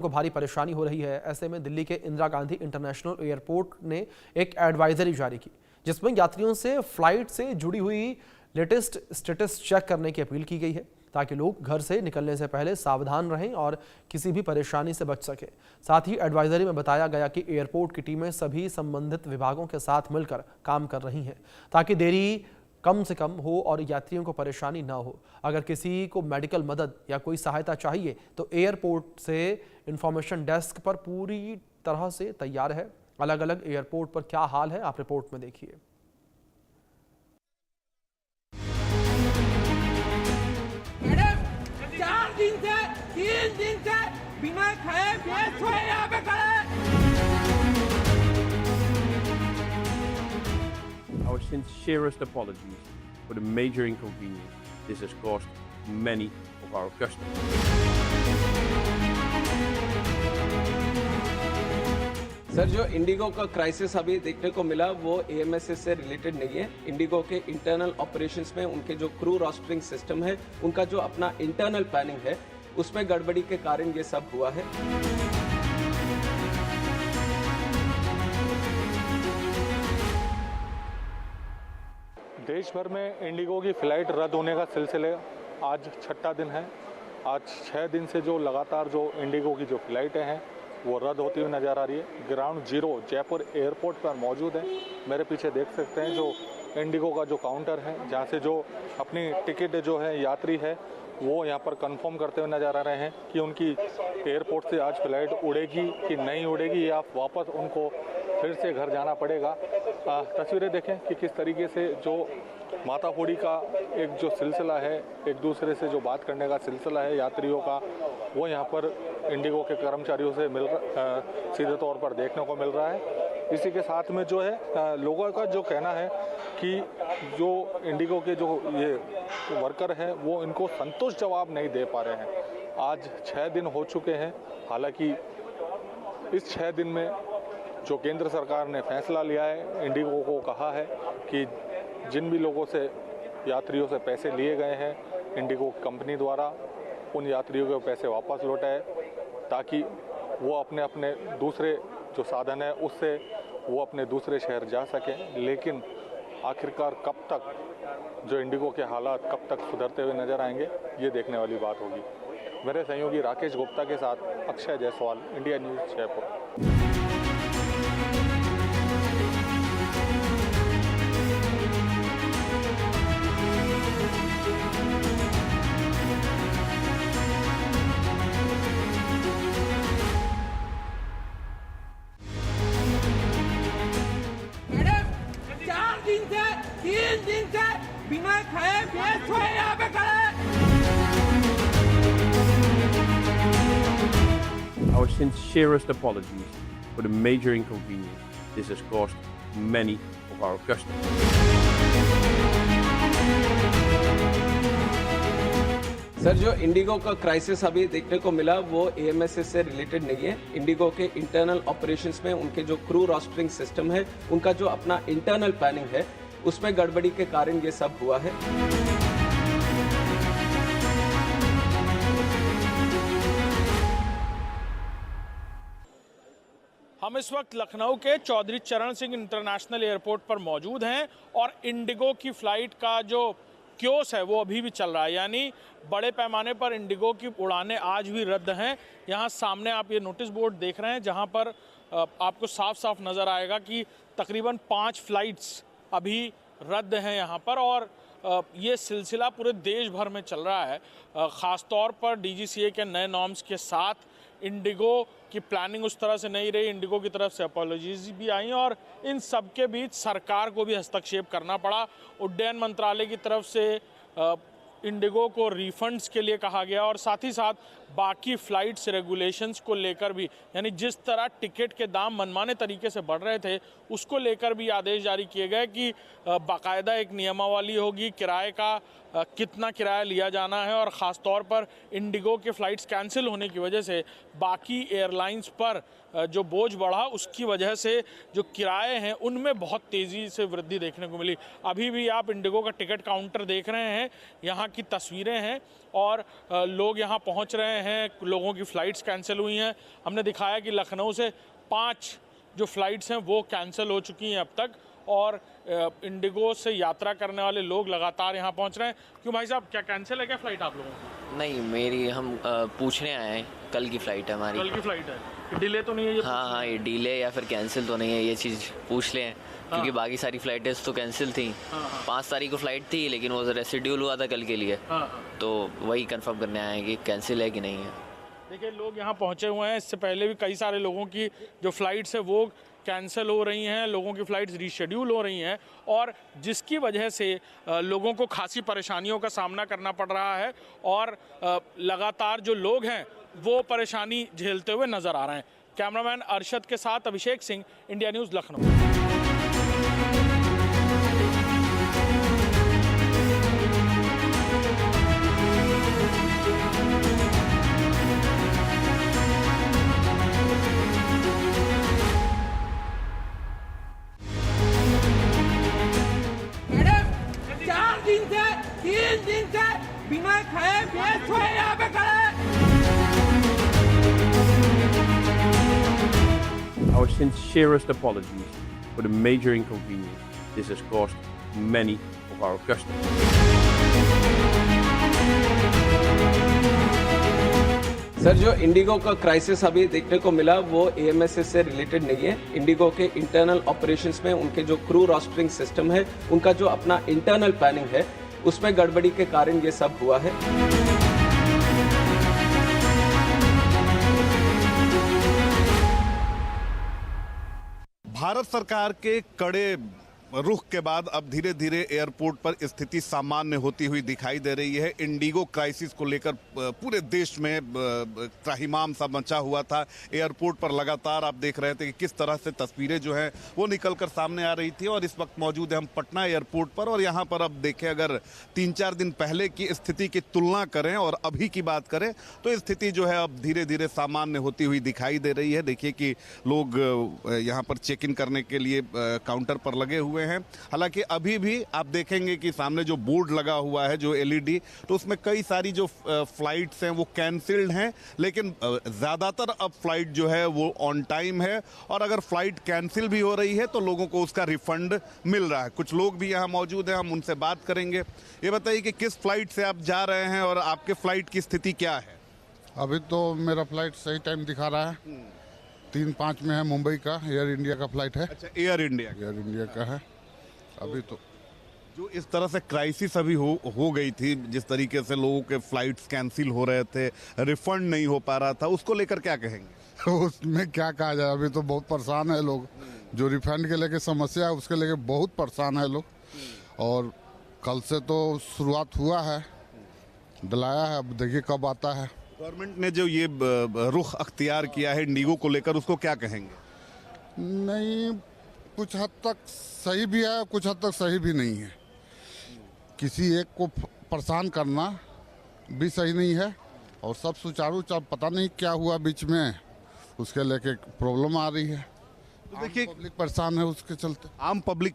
को भारी परेशानी हो रही है। ऐसे में दिल्ली के इंदिरा गांधी इंटरनेशनल एयरपोर्ट ने एक एडवाइजरी जारी की, जिसमें यात्रियों से फ्लाइट से जुड़ी हुई लेटेस्ट स्टेटस चेक करने की अपील की गई है, ताकि लोग घर से निकलने से पहले सावधान रहें और किसी भी परेशानी से बच सकें। साथ ही एडवाइजरी में बताया गया कि एयरपोर्ट की टीमें सभी संबंधित विभागों के साथ मिलकर काम कर रही हैं, ताकि देरी कम से कम हो और यात्रियों को परेशानी ना हो। अगर किसी को मेडिकल मदद या कोई सहायता चाहिए तो एयरपोर्ट से इंफॉर्मेशन डेस्क पर पूरी तरह से तैयार है। अलग अलग एयरपोर्ट पर क्या हाल है, आप रिपोर्ट में देखिए। मैडम 4 दिन से 3 दिन से बिना खाए पिए सोए यहाँ पे खड़े। Our sincerest apologies for the major inconvenience this has caused many of our customers. Sir, जो इंडिगो का क्राइसिस अभी देखने को मिला वो AMSS से रिलेटेड नहीं है। इंडिगो के इंटरनल ऑपरेशंस में उनके जो क्रू रोस्टरिंग सिस्टम है, उनका जो अपना इंटरनल प्लानिंग है, उसमें गड़बड़ी के कारण ये सब हुआ है। देश भर में इंडिगो की फ़्लाइट रद्द होने का सिलसिले आज छठा दिन है। आज 6 दिन से जो लगातार जो इंडिगो की जो फ़्लाइटें हैं वो रद्द होती हुई नज़र आ रही है। ग्राउंड जीरो जयपुर एयरपोर्ट पर मौजूद है। मेरे पीछे देख सकते हैं जो इंडिगो का जो काउंटर है, जहाँ से जो अपनी टिकट जो है यात्री है वो यहाँ पर कंफर्म करते हुए नज़र आ रहे हैं कि उनकी एयरपोर्ट से आज फ़्लाइट उड़ेगी कि नहीं उड़ेगी, या वापस उनको फिर से घर जाना पड़ेगा। तस्वीरें देखें कि किस तरीके से जो माताफोड़ी का एक जो सिलसिला है, एक दूसरे से जो बात करने का सिलसिला है यात्रियों का, वो यहाँ पर इंडिगो के कर्मचारियों से सीधे तौर पर देखने को मिल रहा है। इसी के साथ में जो है लोगों का जो कहना है कि जो इंडिगो के जो ये वर्कर हैं वो इनको संतुष्ट जवाब नहीं दे पा रहे हैं। आज 6 दिन हो चुके हैं। हालांकि इस 6 दिन में जो केंद्र सरकार ने फैसला लिया है, इंडिगो को कहा है कि जिन भी लोगों से यात्रियों से पैसे लिए गए हैं इंडिगो कंपनी द्वारा, उन यात्रियों के पैसे वापस लौटाए, ताकि वो अपने अपने दूसरे जो साधन है उससे वो अपने दूसरे शहर जा सकें। लेकिन आखिरकार कब तक जो इंडिगो के हालात कब तक सुधरते हुए नजर आएंगे, ये देखने वाली बात होगी। मेरे सहयोगी राकेश गुप्ता के साथ Akshay Jaiswal, India news Jaipur. Madam 4 दिन से 3 दिन से बिना खाए पिए सोए यहाँ पे खड़े। Our sincerest apologies for the major inconvenience this has caused many of our customers. Sir, जो इंडिगो का क्राइसिस अभी देखने को मिला वो AMSS से रिलेटेड नहीं है। इंडिगो के इंटरनल ऑपरेशंस में उनके जो क्रू रोस्टरिंग सिस्टम है, उनका जो अपना इंटरनल प्लानिंग है, उसमें गड़बड़ी के कारण ये सब हुआ है। हम इस वक्त लखनऊ के चौधरी चरण सिंह इंटरनेशनल एयरपोर्ट पर मौजूद हैं और इंडिगो की फ़्लाइट का जो क्योस है वो अभी भी चल रहा है, यानी बड़े पैमाने पर इंडिगो की उड़ानें आज भी रद्द हैं। यहाँ सामने आप ये नोटिस बोर्ड देख रहे हैं, जहाँ पर आपको साफ साफ नज़र आएगा कि तकरीबन 5 फ़्लाइट्स अभी रद्द हैं यहाँ पर, और ये सिलसिला पूरे देश भर में चल रहा है। ख़ास तौर पर DGCA के नए नॉर्म्स के साथ इंडिगो की प्लानिंग उस तरह से नहीं रही। इंडिगो की तरफ से अपॉलॉजीज भी आई और इन सब के बीच सरकार को भी हस्तक्षेप करना पड़ा। उड्डयन मंत्रालय की तरफ से इंडिगो को रिफंड्स के लिए कहा गया और साथ ही साथ बाकी फ़्लाइट्स रेगुलेशंस को लेकर भी, यानी जिस तरह टिकट के दाम मनमाने तरीके से बढ़ रहे थे उसको लेकर भी आदेश जारी किए गए कि बाकायदा एक नियमावली होगी किराए का, कितना किराया लिया जाना है, और ख़ास तौर पर इंडिगो के फ़्लाइट्स कैंसिल होने की वजह से बाकी एयरलाइंस पर जो बोझ बढ़ा उसकी वजह से जो किराए हैं उनमें बहुत तेज़ी से वृद्धि देखने को मिली। अभी भी आप इंडिगो का टिकट काउंटर देख रहे हैं, यहाँ की तस्वीरें हैं और लोग यहाँ पहुँच रहे हैं, लोगों की फ़्लाइट्स कैंसिल हुई हैं। हमने दिखाया कि लखनऊ से 5 जो फ़्लाइट्स हैं वो कैंसिल हो चुकी हैं अब तक, और इंडिगो से यात्रा करने वाले लोग लगातार यहाँ पहुँच रहे हैं। क्यों भाई साहब, क्या कैंसिल है क्या फ़्लाइट आप लोगों की? नहीं, मेरी हम पूछने आए हैं, कल की फ़्लाइट है हमारी। कल की फ़्लाइट है, डिले तो नहीं है ये? हाँ, ये डिले या फिर कैंसिल तो नहीं है, ये चीज़ पूछ लें, क्योंकि बाकी सारी फ़्लाइटें तो कैंसिल थी। 5 तारीख को फ़्लाइट थी, लेकिन वो रेशेड्यूल हुआ था कल के लिए, तो वही कंफर्म करने आए हैं कि कैंसिल है कि नहीं है। देखिए, लोग यहाँ पहुँचे हुए हैं। इससे पहले भी कई सारे लोगों की जो फ़्लाइट्स है वो कैंसिल हो रही हैं, लोगों की फ़्लाइट्स रीशेड्यूल हो रही हैं, और जिसकी वजह से लोगों को खासी परेशानियों का सामना करना पड़ रहा है, और लगातार जो लोग हैं वो परेशानी झेलते हुए नज़र आ रहे हैं। कैमरामैन अरशद के साथ Abhishek Singh, India News, Lucknow. Madam 4 दिन से 3 दिन से बिना खाए बेच हुए यहाँ पे खड़े हैं। Our sincerest apologies for the major inconvenience this has caused many of our customers. Sir, जो इंडिगो का क्राइसिस अभी देखने को मिला वो AMSS से रिलेटेड नहीं है। इंडिगो के इंटरनल ऑपरेशंस में उनके जो क्रू रोस्टरिंग सिस्टम है, उनका जो अपना इंटरनल प्लानिंग है, उसमें गड़बड़ी के कारण ये सब हुआ है। भारत सरकार के कड़े रुख के बाद अब धीरे धीरे एयरपोर्ट पर स्थिति सामान्य होती हुई दिखाई दे रही है। इंडिगो क्राइसिस को लेकर पूरे देश में त्राहिमाम सा मचा हुआ था। एयरपोर्ट पर लगातार आप देख रहे थे कि किस तरह से तस्वीरें जो हैं वो निकलकर सामने आ रही थी, और इस वक्त मौजूद है हम पटना एयरपोर्ट पर, और यहाँ पर अब देखें, अगर 3-4 दिन पहले की स्थिति की तुलना करें और अभी की बात करें तो स्थिति जो है अब धीरे धीरे सामान्य होती हुई दिखाई दे रही है। देखिए कि लोग यहाँ पर चेक इन करने के लिए काउंटर पर लगे हुए हैं। हालांकि अभी भी आप देखेंगे कि सामने जो बोर्ड लगा हुआ है, जो LED, तो उसमें कई सारी जो फ्लाइट्स हैं वो कैंसिल्ड हैं, लेकिन ज़्यादातर अब फ्लाइट जो है वो ऑन टाइम है, और अगर फ्लाइट कैंसिल भी हो रही है तो लोगों को उसका रिफंड मिल रहा है। कुछ लोग भी यहाँ मौजूद हैं, हम उनसे बात करेंगे। ये बताइए कि किस फ्लाइट से आप जा रहे हैं और आपके फ्लाइट की स्थिति क्या है? अभी तो मेरा फ्लाइट सही टाइम दिखा रहा है, 3:05 में है, मुंबई का एयर इंडिया का फ्लाइट है। अच्छा, एयर इंडिया का है। अभी तो जो इस तरह से क्राइसिस अभी हो गई थी, जिस तरीके से लोगों के फ्लाइट्स कैंसिल हो रहे थे, रिफंड नहीं हो पा रहा था, उसको लेकर क्या कहेंगे? उसमें क्या कहा जाए, अभी तो बहुत परेशान है लोग। जो रिफंड के लेके समस्या है उसके लेके बहुत परेशान है लोग, और कल से तो शुरुआत हुआ है, दिलाया है, अब देखिए कब आता है। गवर्नमेंट ने जो ये रुख अख्तियार किया है इंडिगो को लेकर, उसको क्या कहेंगे? नहीं, कुछ हद तक सही भी है, कुछ हद तक सही भी नहीं है। किसी एक को परेशान करना भी सही नहीं है, और सब सुचारू चल, पता नहीं क्या हुआ बीच में, उसके लेके प्रॉब्लम आ रही है। तो देखिए, पब्लिक परेशान है उसके चलते। आम पब्लिक